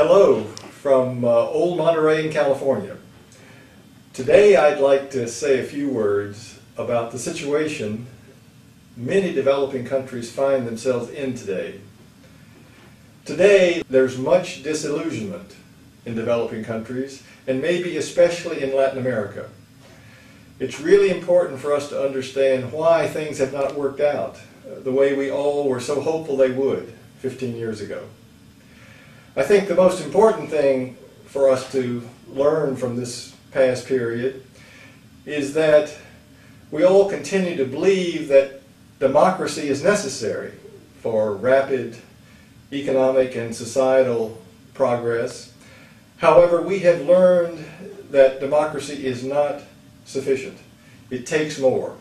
Hello from old Monterey in California. Today I'd like to say a few words about the situation many developing countries find themselves in today. Today there's much disillusionment in developing countries, and maybe especially in Latin America. It's really important for us to understand why things have not worked out the way we all were so hopeful they would 15 years ago. I think the most important thing for us to learn from this past period is that we all continue to believe that democracy is necessary for rapid economic and societal progress. However, we have learned that democracy is not sufficient. It takes more.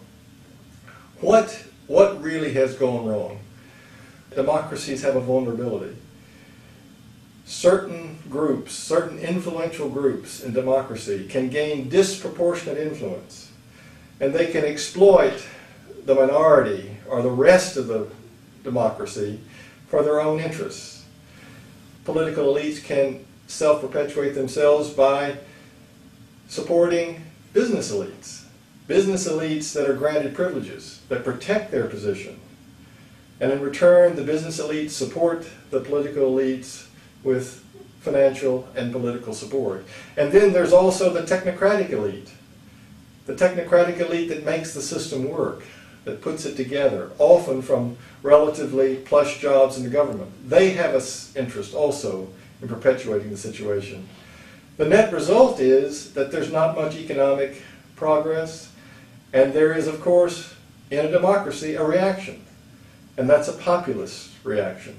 What really has gone wrong? Democracies have a vulnerability. Certain groups, certain influential groups in democracy can gain disproportionate influence, and they can exploit the minority or the rest of the democracy for their own interests. Political elites can self-perpetuate themselves by supporting business elites that are granted privileges that protect their position. And in return, the business elites support the political elites with financial and political support. And then there's also the technocratic elite that makes the system work, that puts it together, often from relatively plush jobs in the government. They have an interest also in perpetuating the situation. The net result is that there's not much economic progress, and there is, of course, in a democracy, a reaction. And that's a populist reaction.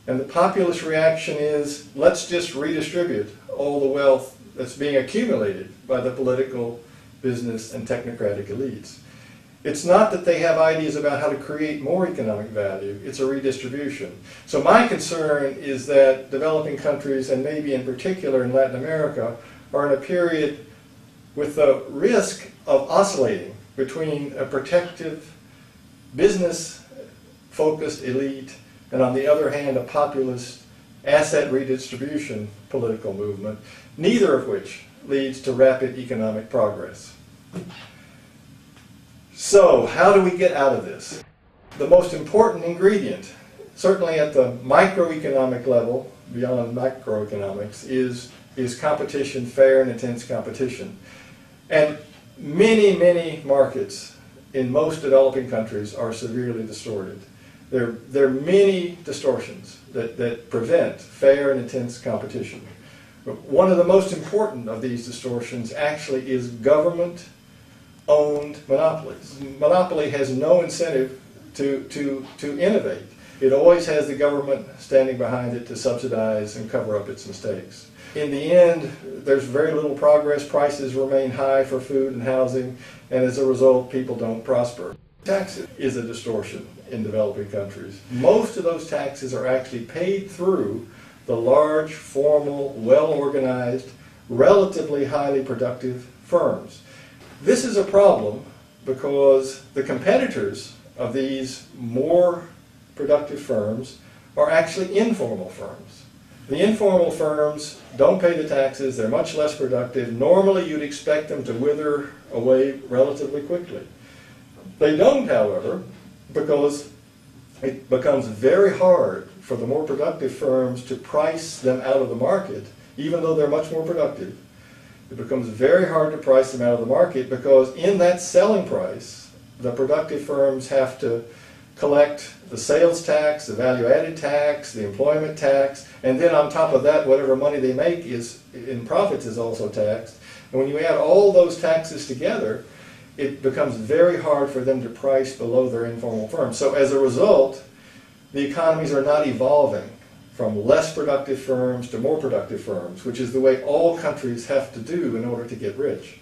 And the populist reaction is, let's just redistribute all the wealth that's being accumulated by the political, business, and technocratic elites. It's not that they have ideas about how to create more economic value, it's a redistribution. So my concern is that developing countries, and maybe in particular in Latin America, are in a period with the risk of oscillating between a protective, business-focused elite and on the other hand a populist, asset redistribution political movement, neither of which leads to rapid economic progress. So, how do we get out of this? The most important ingredient, certainly at the microeconomic level, beyond macroeconomics, is competition, fair and intense competition. And many markets in most developing countries are severely distorted. There are many distortions that prevent fair and intense competition. One of the most important of these distortions actually is government-owned monopolies. Monopoly has no incentive to innovate. It always has the government standing behind it to subsidize and cover up its mistakes. In the end, there's very little progress. Prices remain high for food and housing, and as a result, people don't prosper. Taxes is a distortion in developing countries. Most of those taxes are actually paid through the large, formal, well-organized, relatively highly productive firms. This is a problem because the competitors of these more productive firms are actually informal firms. The informal firms don't pay the taxes, they're much less productive. Normally you'd expect them to wither away relatively quickly. They don't, however, because it becomes very hard for the more productive firms to price them out of the market, even though they're much more productive. It becomes very hard to price them out of the market because in that selling price, the productive firms have to collect the sales tax, the value-added tax, the employment tax, and then on top of that, whatever money they make in profits is also taxed. And when you add all those taxes together, it becomes very hard for them to price below their informal firms. So as a result, the economies are not evolving from less productive firms to more productive firms, which is the way all countries have to do in order to get rich.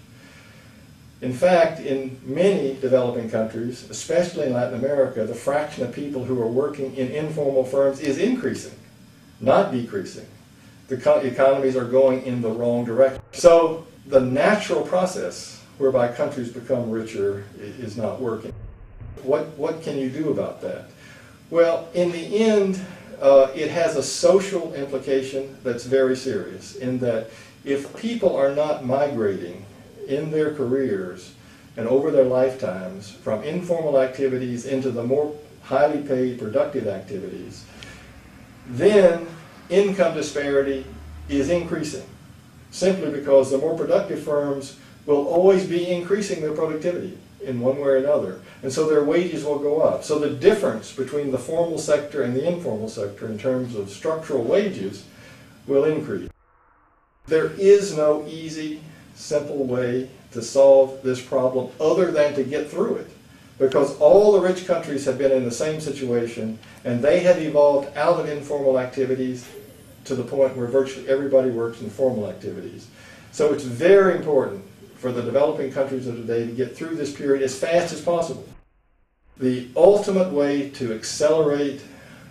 In fact, in many developing countries, especially in Latin America, the fraction of people who are working in informal firms is increasing, not decreasing. The economies are going in the wrong direction. So the natural process whereby countries become richer is not working. What can you do about that? Well, in the end, it has a social implication that's very serious, in that if people are not migrating in their careers and over their lifetimes from informal activities into the more highly paid productive activities, then income disparity is increasing, simply because the more productive firms will always be increasing their productivity in one way or another, and so their wages will go up. So the difference between the formal sector and the informal sector in terms of structural wages will increase. There is no easy, simple way to solve this problem other than to get through it, because all the rich countries have been in the same situation, and they have evolved out of informal activities to the point where virtually everybody works in formal activities. So it's very important for the developing countries of today to get through this period as fast as possible. The ultimate way to accelerate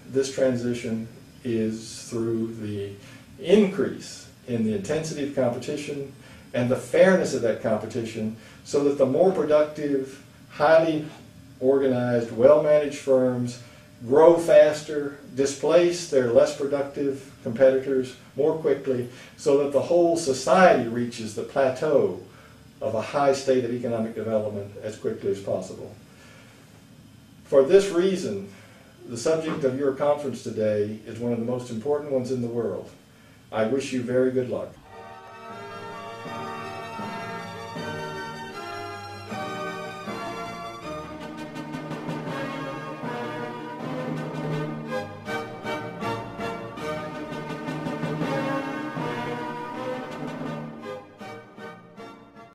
this transition is through the increase in the intensity of competition and the fairness of that competition, so that the more productive, highly organized, well-managed firms grow faster, displace their less productive competitors more quickly, so that the whole society reaches the plateau of a high state of economic development as quickly as possible. For this reason, the subject of your conference today is one of the most important ones in the world. I wish you very good luck.